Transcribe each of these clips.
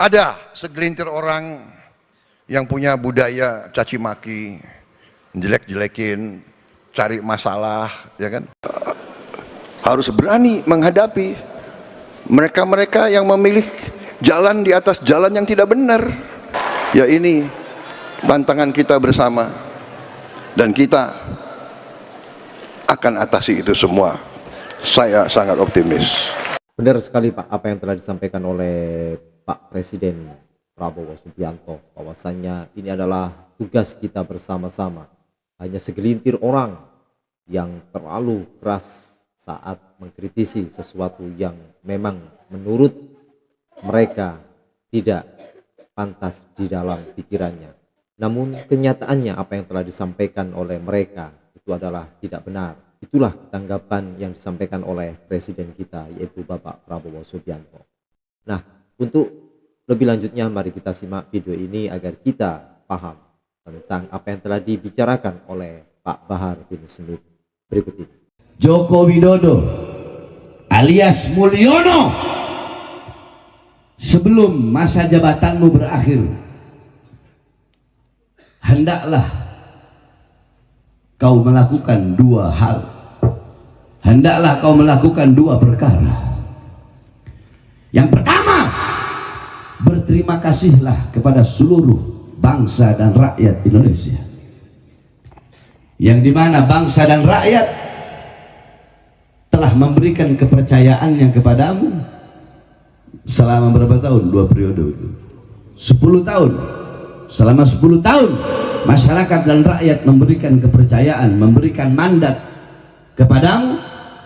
Ada segelintir orang yang punya budaya caci maki, jelek-jelekin, cari masalah, ya kan? Harus berani menghadapi mereka-mereka yang memilih jalan di atas jalan yang tidak benar. Ya, ini tantangan kita bersama, dan kita akan atasi itu semua. Saya sangat optimis. Benar sekali Pak, apa yang telah disampaikan oleh Pak Presiden Prabowo Subianto, bahwasannya ini adalah tugas kita bersama-sama. Hanya segelintir orang yang terlalu keras saat mengkritisi sesuatu yang memang menurut mereka tidak pantas di dalam pikirannya. Namun kenyataannya apa yang telah disampaikan oleh mereka itu adalah tidak benar. Itulah tanggapan yang disampaikan oleh Presiden kita, yaitu Bapak Prabowo Subianto. Nah, untuk lebih lanjutnya mari kita simak video ini agar kita paham tentang apa yang telah dibicarakan oleh Pak Bahar bin Smith berikut ini. Joko Widodo alias Mulyono, sebelum masa jabatanmu berakhir, hendaklah kau melakukan dua hal. Hendaklah kau melakukan dua perkara. Yang pertama, berterima kasihlah kepada seluruh bangsa dan rakyat Indonesia, yang dimana bangsa dan rakyat telah memberikan kepercayaannya kepadamu selama berapa tahun? 2 periode itu 10 tahun. Selama 10 tahun masyarakat dan rakyat memberikan kepercayaan, memberikan mandat kepadamu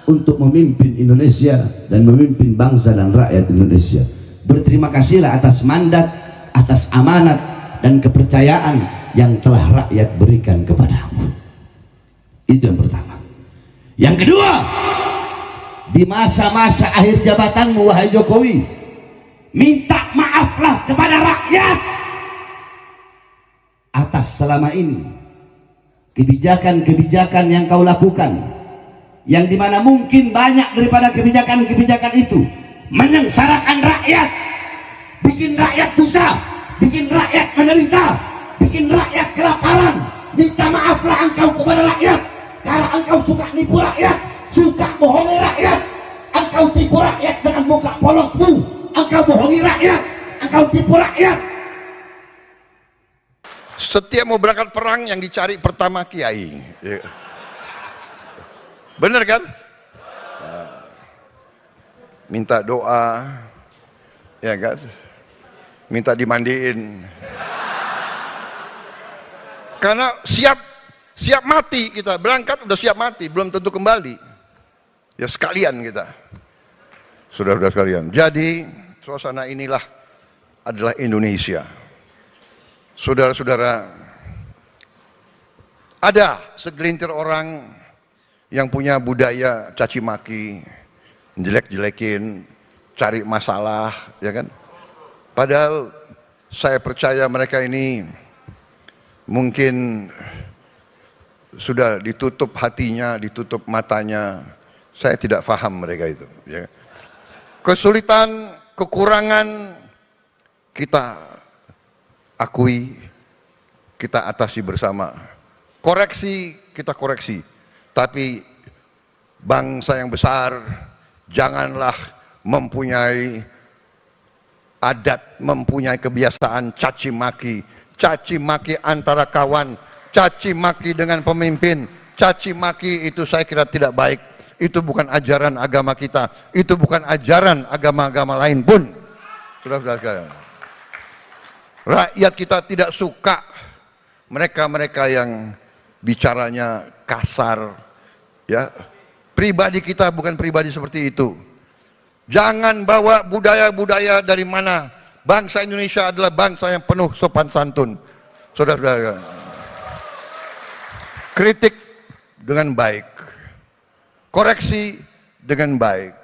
untuk memimpin Indonesia dan memimpin bangsa dan rakyat Indonesia. Berterima kasihlah atas mandat, atas amanat dan kepercayaan yang telah rakyat berikan kepadamu. Itu yang pertama. Yang kedua, di masa-masa akhir jabatanmu wahai Jokowi, minta maaflah kepada rakyat atas selama ini kebijakan-kebijakan yang kau lakukan, yang dimana mungkin banyak daripada kebijakan-kebijakan itu menyengsarakan rakyat, bikin rakyat susah, bikin rakyat menderita, bikin rakyat kelaparan. Minta maaflah engkau kepada rakyat, karena engkau suka nipu rakyat, suka bohongi rakyat. Engkau tipu rakyat dengan muka polosmu, engkau bohongi rakyat, engkau tipu rakyat. Setiap mau berangkat perang yang dicari pertama kiai. Bener kan? Minta doa, ya kan? Minta dimandiin. Karena siap mati kita, berangkat udah siap mati, belum tentu kembali. Ya sekalian kita. Saudara-saudara sekalian. Jadi suasana inilah adalah Indonesia. Saudara-saudara, ada segelintir orang yang punya budaya caci maki, jelek-jelekin, cari masalah, ya kan? Padahal saya percaya mereka ini mungkin sudah ditutup hatinya, ditutup matanya. Saya tidak paham mereka itu, ya. Kesulitan, kekurangan kita akui, kita atasi bersama. Koreksi, kita koreksi. Tapi bangsa yang besar janganlah mempunyai adat, mempunyai kebiasaan caci maki antara kawan, caci maki dengan pemimpin. Caci maki itu saya kira tidak baik. Itu bukan ajaran agama kita, itu bukan ajaran agama-agama lain pun. Saudara-saudara sekalian, rakyat kita tidak suka mereka-mereka yang bicaranya kasar, ya. Pribadi kita bukan pribadi seperti itu. Jangan bawa budaya-budaya dari mana. Bangsa Indonesia adalah bangsa yang penuh sopan santun. Saudara-saudara, kritik dengan baik, koreksi dengan baik.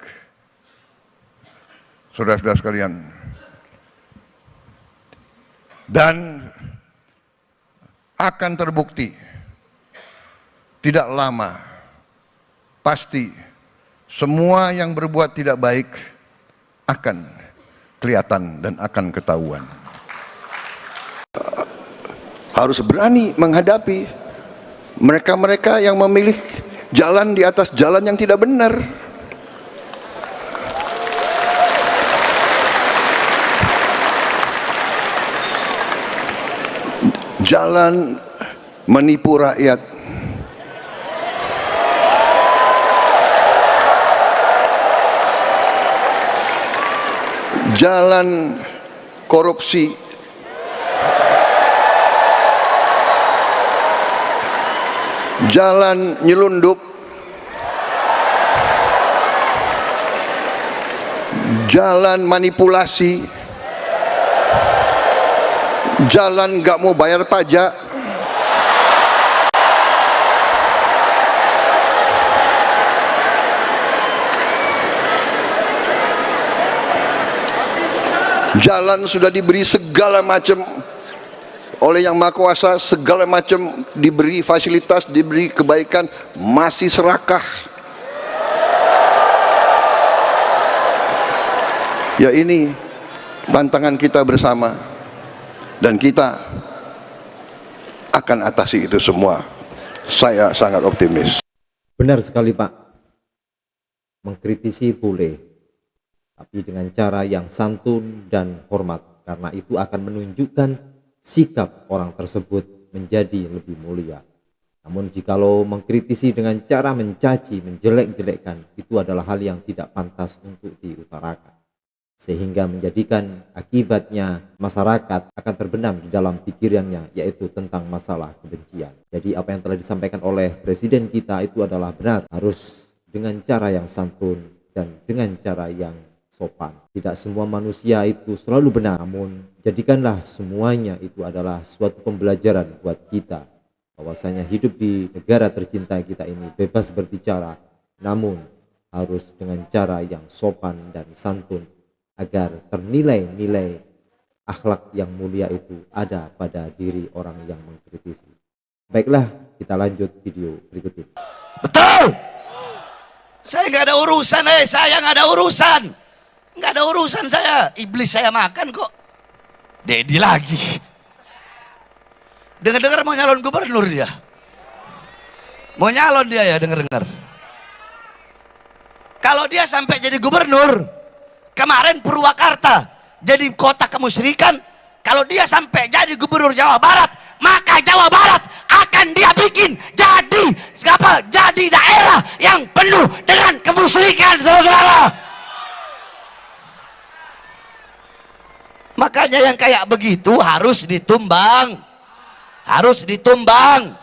Saudara-saudara sekalian, dan akan terbukti tidak lama, pasti semua yang berbuat tidak baik akan kelihatan dan akan ketahuan. Harus berani menghadapi mereka-mereka yang memilih jalan di atas jalan yang tidak benar. Jalan menipu rakyat, jalan korupsi, jalan nyelundup, jalan manipulasi, jalan gak mau bayar pajak, jalan sudah diberi segala macam oleh Yang Maha Kuasa, segala macam diberi fasilitas, diberi kebaikan, masih serakah. Ya, ini tantangan kita bersama, dan kita akan atasi itu semua. Saya sangat optimis. Benar sekali Pak, mengkritisi boleh, tapi dengan cara yang santun dan hormat, karena itu akan menunjukkan sikap orang tersebut menjadi lebih mulia. Namun jikalau mengkritisi dengan cara mencaci, menjelek-jelekkan, itu adalah hal yang tidak pantas untuk diutarakan, sehingga menjadikan akibatnya masyarakat akan terbenam di dalam pikirannya, yaitu tentang masalah kebencian. Jadi apa yang telah disampaikan oleh Presiden kita itu adalah benar, harus dengan cara yang santun dan dengan cara yang sopan. Tidak semua manusia itu selalu benar, namun jadikanlah semuanya itu adalah suatu pembelajaran buat kita, bahwasanya hidup di negara tercinta kita ini bebas berbicara, namun harus dengan cara yang sopan dan santun, agar ternilai nilai akhlak yang mulia itu ada pada diri orang yang mengkritisi. Baiklah, kita lanjut video berikut ini. Betul. Saya nggak ada urusan, saya nggak ada urusan. Nggak ada urusan saya. Iblis saya makan kok. Dedi lagi. Dengar-dengar mau nyalon gubernur dia. Mau nyalon dia ya, dengar-dengar. Kalau dia sampai jadi gubernur, kemarin Purwakarta jadi kota kemusyrikan, kalau dia sampai jadi gubernur Jawa Barat, maka Jawa Barat akan dia bikin jadi daerah yang penuh dengan kemusyrikan, saudara-saudara. Makanya yang kayak begitu harus ditumbang. Harus ditumbang.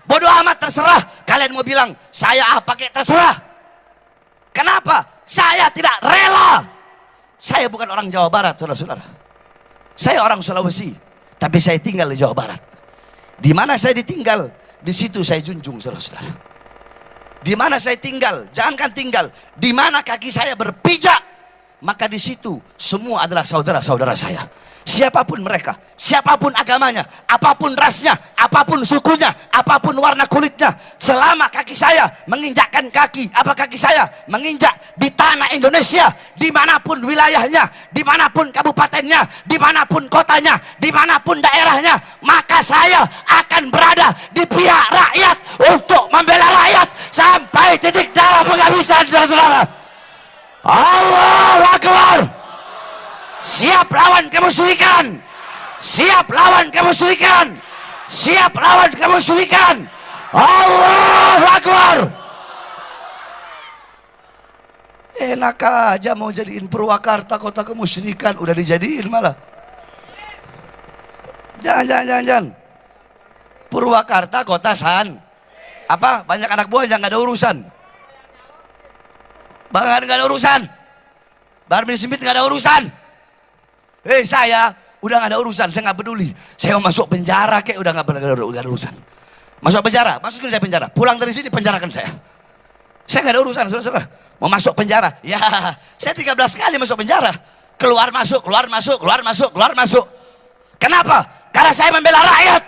Bodoh amat, terserah. Kalian mau bilang saya pakai, terserah. Kenapa? Saya tidak rela. Saya bukan orang Jawa Barat, saudara-saudara. Saya orang Sulawesi, tapi saya tinggal di Jawa Barat. Di mana saya ditinggal, di situ saya junjung, saudara-saudara. Di mana saya tinggal, jangankan tinggal, di mana kaki saya berpijak, maka di situ semua adalah saudara-saudara saya. Siapapun mereka, siapapun agamanya, apapun rasnya, apapun sukunya, apapun warna kulitnya, selama kaki saya menginjakkan kaki saya menginjak di tanah Indonesia, dimanapun wilayahnya, dimanapun kabupatennya, dimanapun kotanya, dimanapun daerahnya, maka saya akan berada di pihak rakyat untuk membela rakyat sampai titik darah penghabisan, saudara-saudara. Allahu Akbar. Siap lawan kemusyrikan. Siap lawan kemusyrikan. Siap lawan kemusyrikan. Allahu Akbar. Enak aja mau jadiin Purwakarta kota kemusyrikan, udah dijadiin malah. Jangan. Purwakarta kota san. Apa? Banyak anak buah yang nggak ada urusan. Bahkan nggak ada urusan. Bahar bin Smith nggak ada urusan. Saya udah nggak ada urusan, saya nggak peduli. Saya mau masuk penjara kayak udah nggak ada urusan. Masuk penjara, masukin saya penjara. Pulang dari sini penjarakan saya. Saya nggak ada urusan, saudara-saudara. Mau masuk penjara, ya saya 13 kali masuk penjara. Keluar masuk. Kenapa? Karena saya membela rakyat.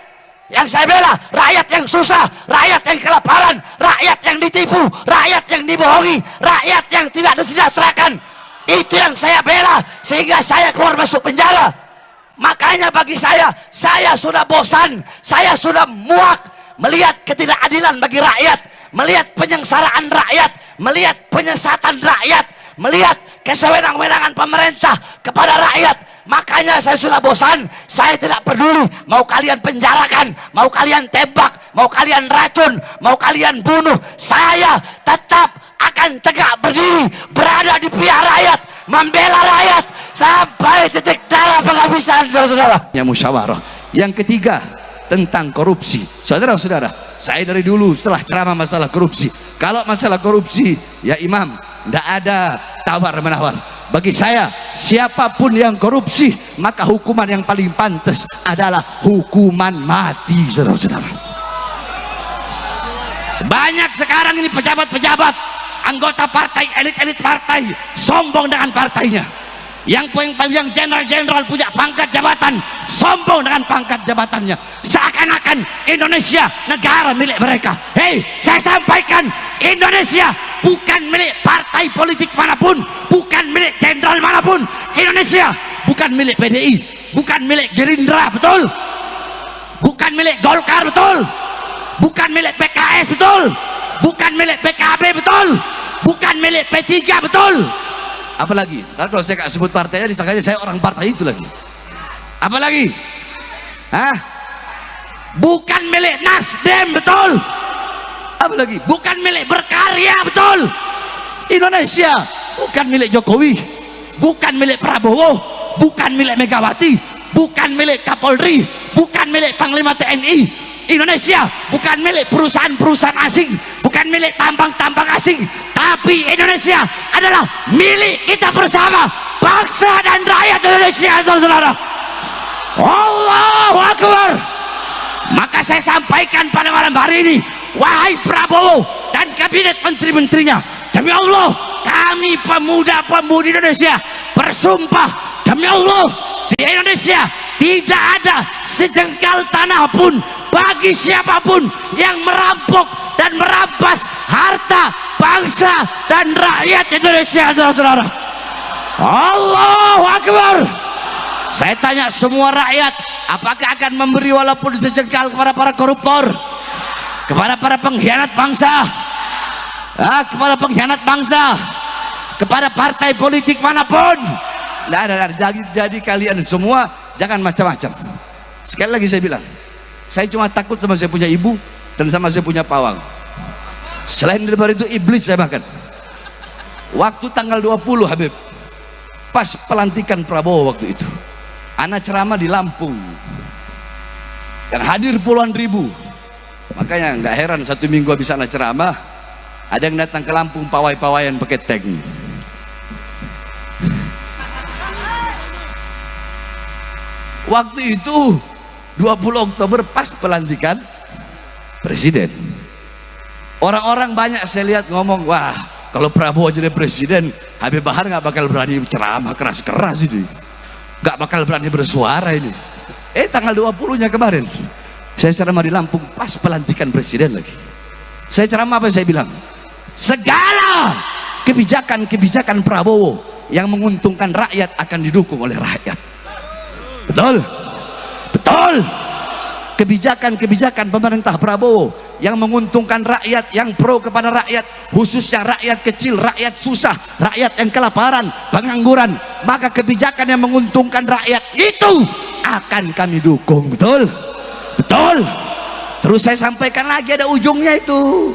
Yang saya bela rakyat yang susah, rakyat yang kelaparan, rakyat yang ditipu, rakyat yang dibohongi, rakyat yang tidak disejahterakan. Itu yang saya bela sehingga saya keluar masuk penjara. Makanya bagi saya sudah bosan, saya sudah muak melihat ketidakadilan bagi rakyat, melihat penyengsaraan rakyat, melihat penyesatan rakyat, melihat kesewenang-wenangan pemerintah kepada rakyat. Makanya saya sudah bosan. Saya tidak peduli mau kalian penjarakan, mau kalian tembak, mau kalian racun, mau kalian bunuh, saya tetap akan tegak berdiri, berada di pihak rakyat, membela rakyat sampai titik darah penghabisan, saudara-saudara. Yang musyawarah. Yang ketiga, tentang korupsi. Saudara-saudara, saya dari dulu setelah ceramah masalah korupsi, kalau masalah korupsi ya imam, tidak ada tawar-menawar. Bagi saya, siapapun yang korupsi, maka hukuman yang paling pantas adalah hukuman mati, saudara-saudara. Banyak sekarang ini pejabat-pejabat, anggota partai, elit-elit partai, sombong dengan partainya. Yang jenderal-jenderal punya pangkat jabatan, sombong dengan pangkat jabatannya, seakan-akan Indonesia negara milik mereka. Hei, saya sampaikan, Indonesia bukan milik partai politik manapun, bukan milik jenderal manapun. Indonesia bukan milik PDI, bukan milik Gerindra, betul? Bukan milik Golkar, betul? Bukan milik PKS, betul? Bukan milik PKB, betul? Bukan milik P3, betul? Apalagi, kalau saya nggak sebut partainya, disangkanya saya orang partai itu lagi. Apalagi, hah? Bukan milik Nasdem, betul? Apalagi, bukan milik Berkarya, betul? Indonesia bukan milik Jokowi, bukan milik Prabowo, bukan milik Megawati, bukan milik Kapolri, bukan milik Panglima TNI. Indonesia bukan milik perusahaan-perusahaan asing, bukan milik tambang-tambang asing, tapi Indonesia adalah milik kita bersama, bangsa dan rakyat Indonesia, saudara-saudara. Allahu Akbar. Maka saya sampaikan pada malam hari ini, wahai Prabowo dan kabinet menteri-menterinya, demi Allah, kami pemuda-pemudi Indonesia bersumpah, demi Allah, di Indonesia tidak ada sejengkal tanah pun bagi siapapun yang merampok dan merampas harta bangsa dan rakyat Indonesia, saudara-saudara. Allahu Akbar. Saya tanya semua rakyat, apakah akan memberi walaupun sejengkal kepada para koruptor, kepada para pengkhianat bangsa, kepada pengkhianat bangsa, kepada partai politik manapun? Nah, jadi kalian semua jangan macam-macam. Sekali lagi saya bilang, saya cuma takut sama saya punya ibu dan sama saya punya pawang. Selain daripada itu, iblis saya makan. Waktu tanggal 20 Habib, pas pelantikan Prabowo waktu itu, anak ceramah di Lampung, yang hadir puluhan ribu. Makanya nggak heran satu minggu habis anak ceramah, ada yang datang ke Lampung pawai-pawayan pakai tank. Waktu itu 20 Oktober pas pelantikan presiden. Orang-orang banyak saya lihat ngomong, wah kalau Prabowo jadi presiden, Habib Bahar nggak bakal berani ceramah keras-keras ini, nggak bakal berani bersuara ini. Tanggal 20-nya kemarin saya ceramah di Lampung pas pelantikan presiden lagi. Saya ceramah apa saya bilang? Segala kebijakan-kebijakan Prabowo yang menguntungkan rakyat akan didukung oleh rakyat. Betul? Betul. Kebijakan-kebijakan pemerintah Prabowo yang menguntungkan rakyat, yang pro kepada rakyat, khususnya rakyat kecil, rakyat susah, rakyat yang kelaparan, pengangguran, maka kebijakan yang menguntungkan rakyat itu akan kami dukung. Betul? Betul. Terus saya sampaikan lagi, ada ujungnya itu.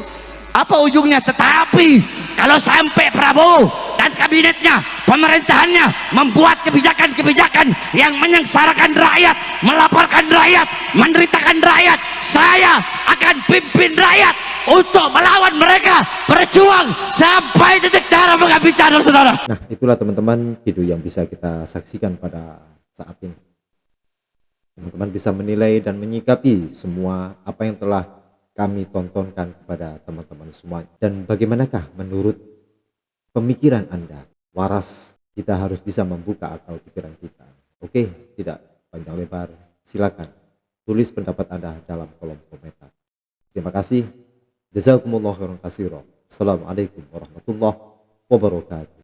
Apa ujungnya? Tetapi kalau sampai Prabowo dan kabinetnya, pemerintahannya membuat kebijakan-kebijakan yang menyengsarakan rakyat, melaporkan rakyat, menderitakan rakyat, saya akan pimpin rakyat untuk melawan mereka, berjuang sampai titik darah penghabisan, saudara. Nah, itulah teman-teman video yang bisa kita saksikan pada saat ini. Teman-teman bisa menilai dan menyikapi semua apa yang telah kami tontonkan kepada teman-teman semua. Dan bagaimanakah menurut pemikiran Anda? Waras, kita harus bisa membuka akal pikiran kita. Oke, tidak panjang lebar, silakan tulis pendapat Anda dalam kolom komentar. Terima kasih. Jazakumullah khairan katsiran. Assalamualaikum warahmatullahi wabarakatuh.